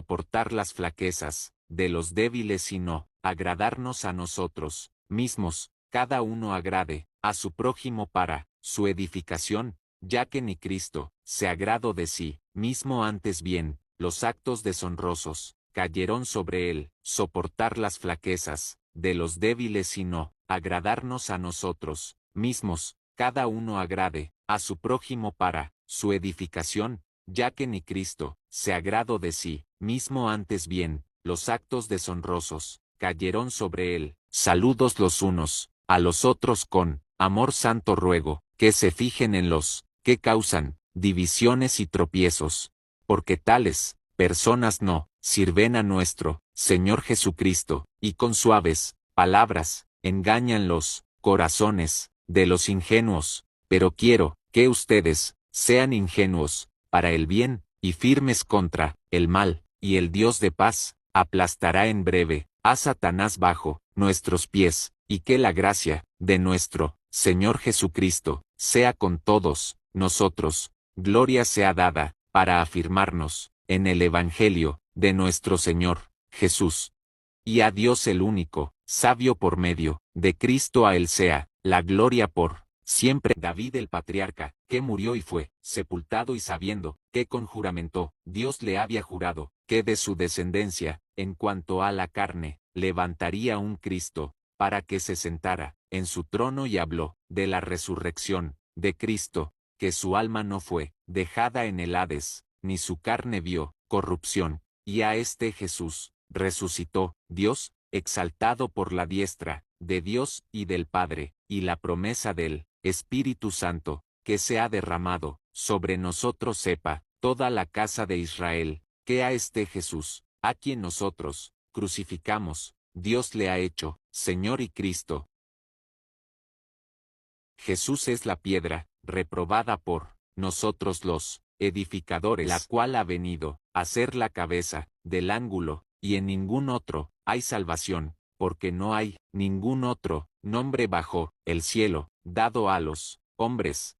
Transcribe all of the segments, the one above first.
soportar las flaquezas de los débiles, sino agradarnos a nosotros mismos, cada uno agrade a su prójimo para su edificación, ya que ni Cristo se agradó de sí mismo, antes bien, los actos deshonrosos cayeron sobre él. Soportar las flaquezas de los débiles, sino agradarnos a nosotros mismos, cada uno agrade a su prójimo para su edificación, ya que ni Cristo se agradó de sí mismo, antes bien, los actos deshonrosos cayeron sobre él. Saludos los unos a los otros con amor santo. Ruego que se fijen en los que causan divisiones y tropiezos, porque tales personas no sirven a nuestro Señor Jesucristo, y con suaves palabras engañan los corazones de los ingenuos. Pero quiero que ustedes sean ingenuos para el bien y firmes contra el mal, y el Dios de paz aplastará en breve a Satanás bajo nuestros pies, y que la gracia de nuestro Señor Jesucristo sea con todos nosotros. Gloria sea dada para afirmarnos en el Evangelio de nuestro Señor Jesús. Y a Dios el único, sabio, por medio de Cristo, a él sea la gloria por siempre. David el patriarca, que murió y fue sepultado, y sabiendo que con juramento Dios le había jurado que de su descendencia, en cuanto a la carne, levantaría un Cristo, para que se sentara en su trono, y habló de la resurrección de Cristo, que su alma no fue dejada en el Hades, ni su carne vio corrupción, y a este Jesús resucitó Dios, exaltado por la diestra de Dios y del Padre, y la promesa del Espíritu Santo, que se ha derramado sobre nosotros, sepa toda la casa de Israel, que a este Jesús, a quien nosotros crucificamos, Dios le ha hecho Señor y Cristo. Jesús es la piedra reprobada por nosotros los edificadores, la cual ha venido a ser la cabeza del ángulo, y en ningún otro hay salvación, porque no hay ningún otro nombre bajo el cielo dado a los hombres.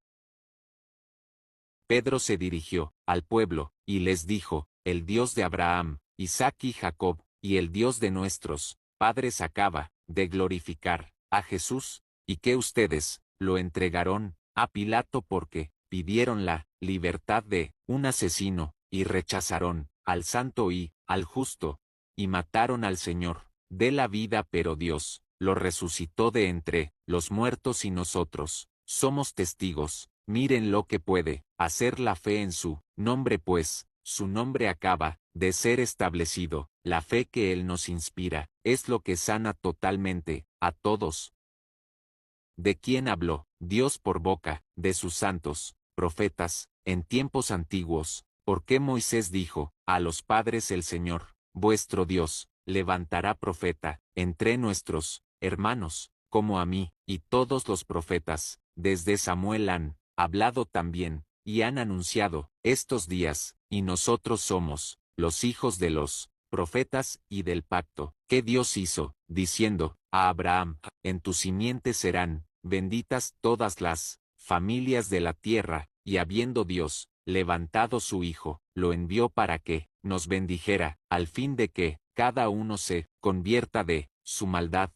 Pedro se dirigió al pueblo, y les dijo: el Dios de Abraham, Isaac y Jacob, y el Dios de nuestros padres acaba de glorificar a Jesús, y que ustedes lo entregaron a Pilato porque pidieron la libertad de un asesino, y rechazaron al santo y al justo, y mataron al Señor de la vida, pero Dios lo resucitó de entre los muertos, y nosotros somos testigos. Miren lo que puede hacer la fe en su nombre, pues su nombre acaba de ser establecido. La fe que Él nos inspira es lo que sana totalmente a todos. ¿De quién habló Dios por boca de sus santos profetas en tiempos antiguos? Porque Moisés dijo a los padres: el Señor, vuestro Dios, levantará profeta entre nuestros hermanos, como a mí, y todos los profetas, desde Samuel, han hablado también, y han anunciado estos días, y nosotros somos los hijos de los profetas y del pacto que Dios hizo, diciendo a Abraham: en tu simiente serán benditas todas las familias de la tierra, y habiendo Dios levantado su Hijo, lo envió para que nos bendijera, al fin de que cada uno se convierta de su maldad.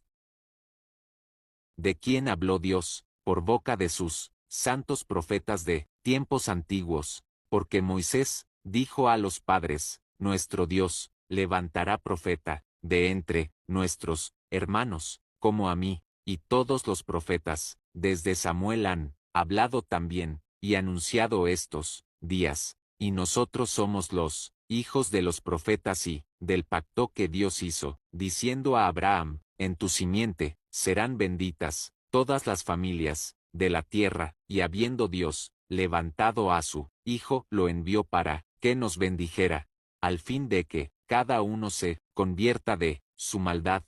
¿De quién habló Dios por boca de sus santos profetas de tiempos antiguos? Porque Moisés dijo a los padres: nuestro Dios levantará profeta de entre nuestros hermanos, como a mí, y todos los profetas, desde Samuel, han hablado también, y anunciado estos días, y nosotros somos los hijos de los profetas y del pacto que Dios hizo, diciendo a Abraham: en tu simiente serán benditas todas las familias de la tierra, y habiendo Dios levantado a su Hijo, lo envió para que nos bendijera, al fin de que cada uno se convierta de su maldad.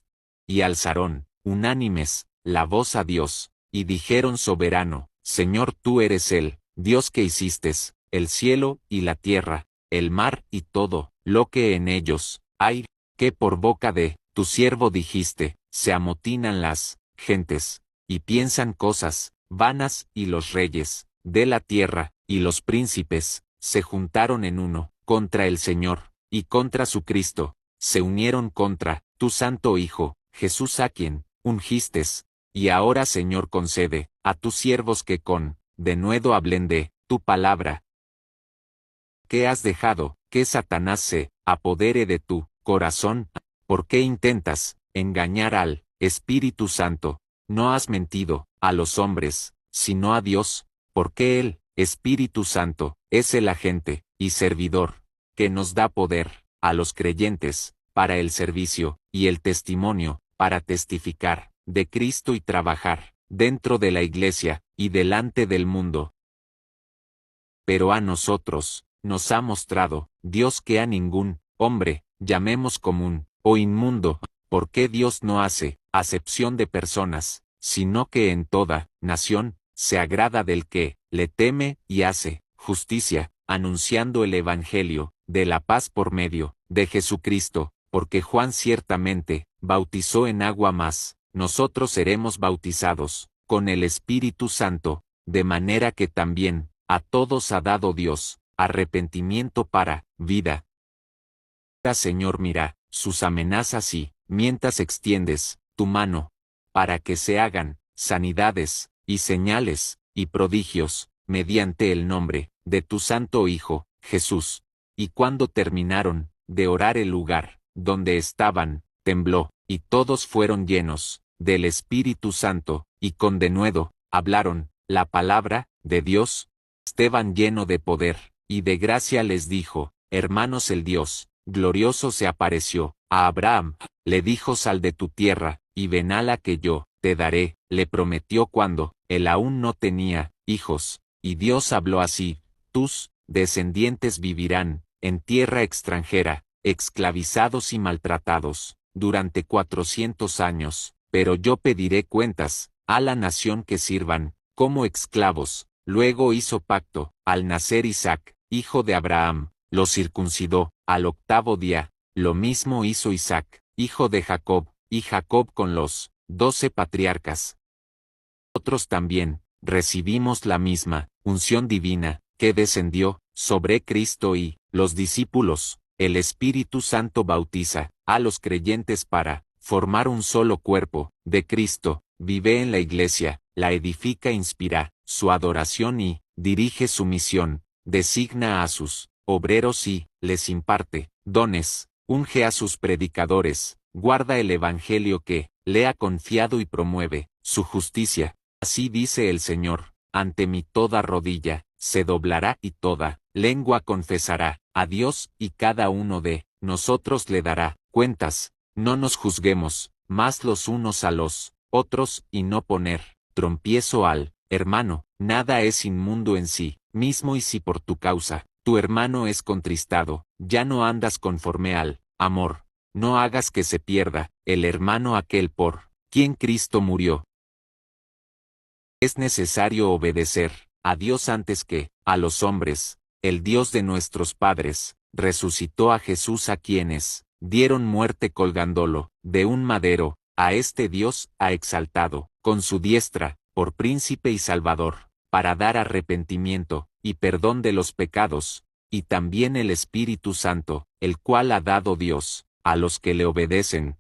Y alzaron unánimes la voz a Dios, y dijeron: soberano Señor, tú eres el Dios que hiciste el cielo y la tierra, el mar y todo lo que en ellos hay, que por boca de tu siervo dijiste: se amotinan las gentes, y piensan cosas vanas, y los reyes de la tierra, y los príncipes, se juntaron en uno contra el Señor, y contra su Cristo, se unieron contra tu Santo Hijo, Jesús, a quien ungistes, y ahora, Señor, concede a tus siervos que con denuedo hablen de tu palabra, que has dejado que Satanás se apodere de tu corazón. ¿Por qué intentas engañar al Espíritu Santo? No has mentido a los hombres, sino a Dios, porque el Espíritu Santo es el agente y servidor que nos da poder a los creyentes para el servicio y el testimonio, para testificar de Cristo y trabajar dentro de la iglesia y delante del mundo. Pero a nosotros nos ha mostrado Dios que a ningún hombre llamemos común o inmundo, porque Dios no hace acepción de personas, sino que en toda nación se agrada del que le teme y hace justicia, anunciando el Evangelio de la paz por medio de Jesucristo, porque Juan ciertamente bautizó en agua, mas nosotros seremos bautizados con el Espíritu Santo, de manera que también a todos ha dado Dios arrepentimiento para vida. Señor, mira sus amenazas y, mientras extiendes tu mano, para que se hagan sanidades, y señales, y prodigios, mediante el nombre de tu Santo Hijo, Jesús. Y cuando terminaron de orar, el lugar donde estaban tembló, y todos fueron llenos del Espíritu Santo, y con denuedo hablaron la palabra de Dios. Esteban, lleno de poder y de gracia, les dijo: hermanos, el Dios glorioso se apareció a Abraham, le dijo: sal de tu tierra, y ven a la que yo te daré, le prometió cuando él aún no tenía hijos, y Dios habló así: tus descendientes vivirán en tierra extranjera, esclavizados y maltratados, durante 400 años, pero yo pediré cuentas a la nación que sirvan como esclavos. Luego hizo pacto al nacer Isaac, hijo de Abraham, lo circuncidó al 8º día. Lo mismo hizo Isaac, hijo de Jacob, y Jacob con los 12 patriarcas. Nosotros también recibimos la misma unción divina que descendió sobre Cristo y los discípulos. El Espíritu Santo bautiza a los creyentes para formar un solo cuerpo de Cristo, vive en la iglesia, la edifica, inspira su adoración y dirige su misión, designa a sus obreros y les imparte dones, unge a sus predicadores, guarda el evangelio que le ha confiado y promueve su justicia. Así dice el Señor: ante mí toda rodilla se doblará y toda lengua confesará a Dios, y cada uno de nosotros le dará cuentas. No nos juzguemos más los unos a los otros, y no poner trompiezo al hermano. Nada es inmundo en sí mismo, y si por tu causa tu hermano es contristado, ya no andas conforme al amor. No hagas que se pierda el hermano aquel por quien Cristo murió. Es necesario obedecer a Dios antes que a los hombres. El Dios de nuestros padres resucitó a Jesús, a quienes dieron muerte colgándolo de un madero. A este Dios ha exaltado con su diestra por príncipe y salvador, para dar arrepentimiento y perdón de los pecados, y también el Espíritu Santo, el cual ha dado Dios a los que le obedecen.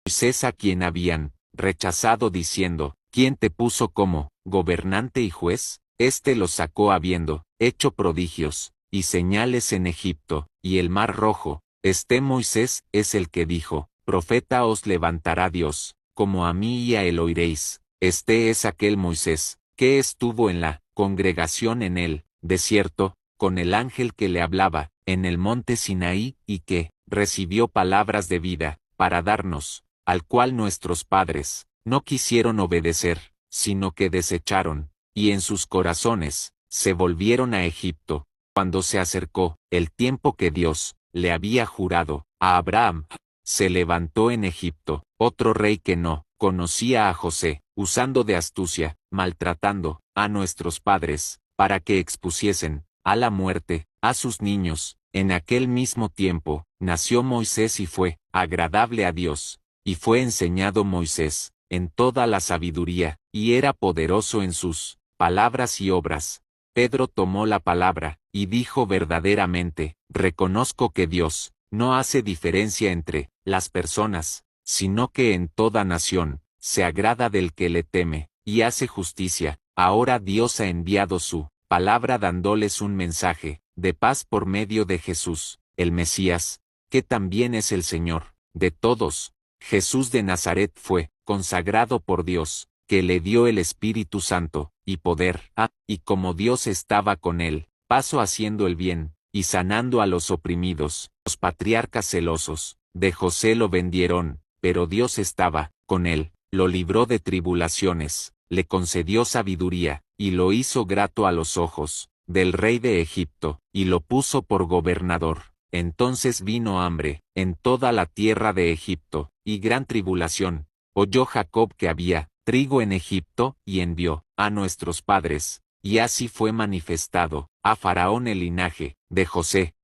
Moisés, a quien habían rechazado diciendo: ¿quién te puso como gobernante y juez? Este los sacó habiendo hecho prodigios y señales en Egipto y el Mar Rojo. Este Moisés es el que dijo: profeta os levantará Dios, como a mí, y a él oiréis. Este es aquel Moisés que estuvo en la congregación en el desierto, con el ángel que le hablaba en el monte Sinaí, y que recibió palabras de vida para darnos, al cual nuestros padres no quisieron obedecer, sino que desecharon, y en sus corazones se volvieron a Egipto. Cuando se acercó el tiempo que Dios le había jurado a Abraham, se levantó en Egipto otro rey que no conocía a José, usando de astucia, maltratando a nuestros padres, para que expusiesen a la muerte a sus niños. En aquel mismo tiempo nació Moisés y fue agradable a Dios, y fue enseñado Moisés en toda la sabiduría, y era poderoso en sus palabras y obras. Pedro tomó la palabra y dijo verdaderamente, reconozco que Dios no hace diferencia entre las personas, sino que en toda nación se agrada del que le teme, y hace justicia. Ahora Dios ha enviado su palabra dándoles un mensaje de paz por medio de Jesús, el Mesías, que también es el Señor de todos. Jesús de Nazaret fue consagrado por Dios, que le dio el Espíritu Santo y poder, y como Dios estaba con él, pasó haciendo el bien y sanando a los oprimidos. Los patriarcas celosos de José lo vendieron, pero Dios estaba con él, lo libró de tribulaciones, le concedió sabiduría, y lo hizo grato a los ojos del rey de Egipto, y lo puso por gobernador. Entonces vino hambre en toda la tierra de Egipto, y gran tribulación. Oyó Jacob que había trigo en Egipto, y envió a nuestros padres, y así fue manifestado a Faraón el linaje de José.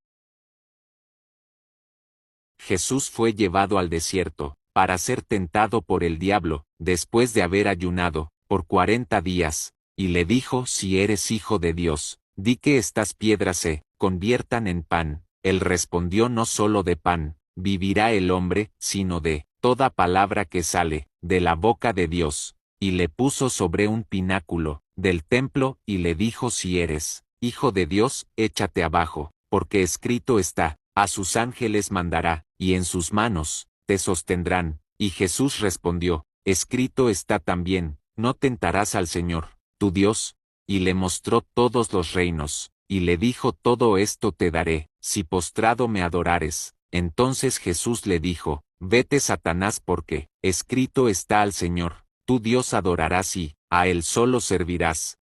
Jesús fue llevado al desierto para ser tentado por el diablo, después de haber ayunado por 40 días, y le dijo: si eres hijo de Dios, di que estas piedras se conviertan en pan. Él respondió: no solo de pan vivirá el hombre, sino de toda palabra que sale de la boca de Dios. Y le puso sobre un pináculo del templo, y le dijo: si eres hijo de Dios, échate abajo, porque escrito está, a sus ángeles mandará, y en sus manos te sostendrán. Y Jesús respondió: escrito está también, no tentarás al Señor, tu Dios. Y le mostró todos los reinos, y le dijo: todo esto te daré, si postrado me adorares. Entonces Jesús le dijo: vete, Satanás, porque escrito está, al Señor, tu Dios adorarás y a él solo servirás.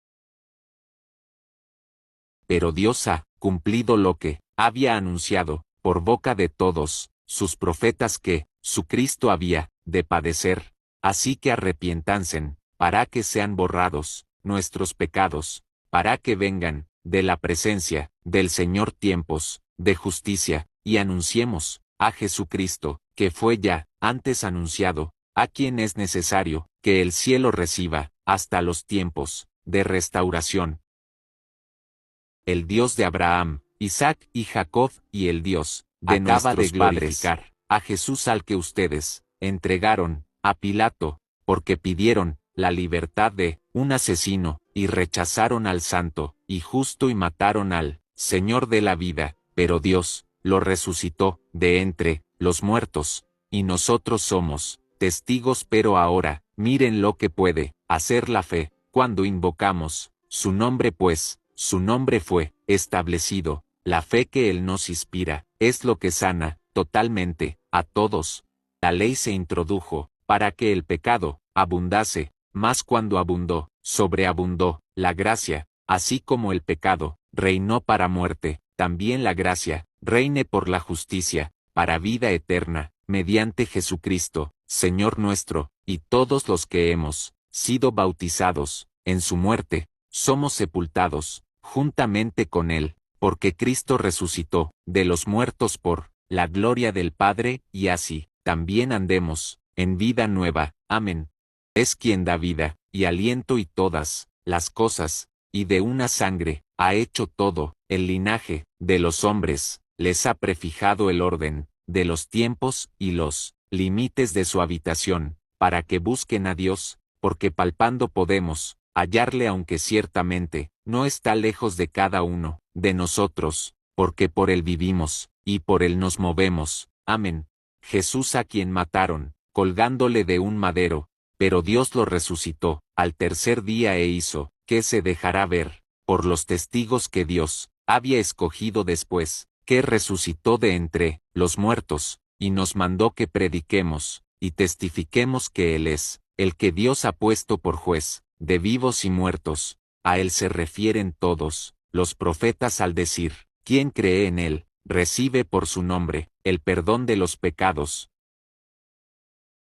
Pero Dios ha cumplido lo que había anunciado por boca de todos sus profetas, que su Cristo había de padecer. Así que arrepiéntanse, para que sean borrados nuestros pecados, para que vengan de la presencia del Señor tiempos de justicia, y anunciemos a Jesucristo, que fue ya antes anunciado, a quien es necesario que el cielo reciba hasta los tiempos de restauración. El Dios de Abraham, Isaac y Jacob, y el Dios de acaba de glorificar a Jesús, al que ustedes entregaron a Pilato, porque pidieron la libertad de un asesino, y rechazaron al santo y justo, y mataron al Señor de la vida. Pero Dios lo resucitó de entre los muertos, y nosotros somos testigos. Pero ahora, miren lo que puede hacer la fe cuando invocamos su nombre, pues su nombre fue establecido. La fe que Él nos inspira es lo que sana totalmente a todos. La ley se introdujo para que el pecado abundase, mas cuando abundó, sobreabundó la gracia. Así como el pecado reinó para muerte, también la gracia reine por la justicia, para vida eterna, mediante Jesucristo, Señor nuestro. Y todos los que hemos sido bautizados en su muerte, somos sepultados juntamente con Él, porque Cristo resucitó de los muertos por la gloria del Padre, y así también andemos en vida nueva. Amén. Es quien da vida y aliento y todas las cosas, y de una sangre ha hecho todo. El linaje de los hombres les ha prefijado el orden de los tiempos y los límites de su habitación, para que busquen a Dios, porque palpando podemos hallarle, aunque ciertamente no está lejos de cada uno de nosotros, porque por Él vivimos, y por Él nos movemos. Amén. Jesús, a quien mataron colgándole de un madero, pero Dios lo resucitó al tercer día, e hizo que se dejara ver por los testigos que Dios había escogido después que resucitó de entre los muertos, y nos mandó que prediquemos y testifiquemos que Él es el que Dios ha puesto por juez de vivos y muertos. A Él se refieren todos los profetas al decir: quien cree en Él recibe por su nombre el perdón de los pecados.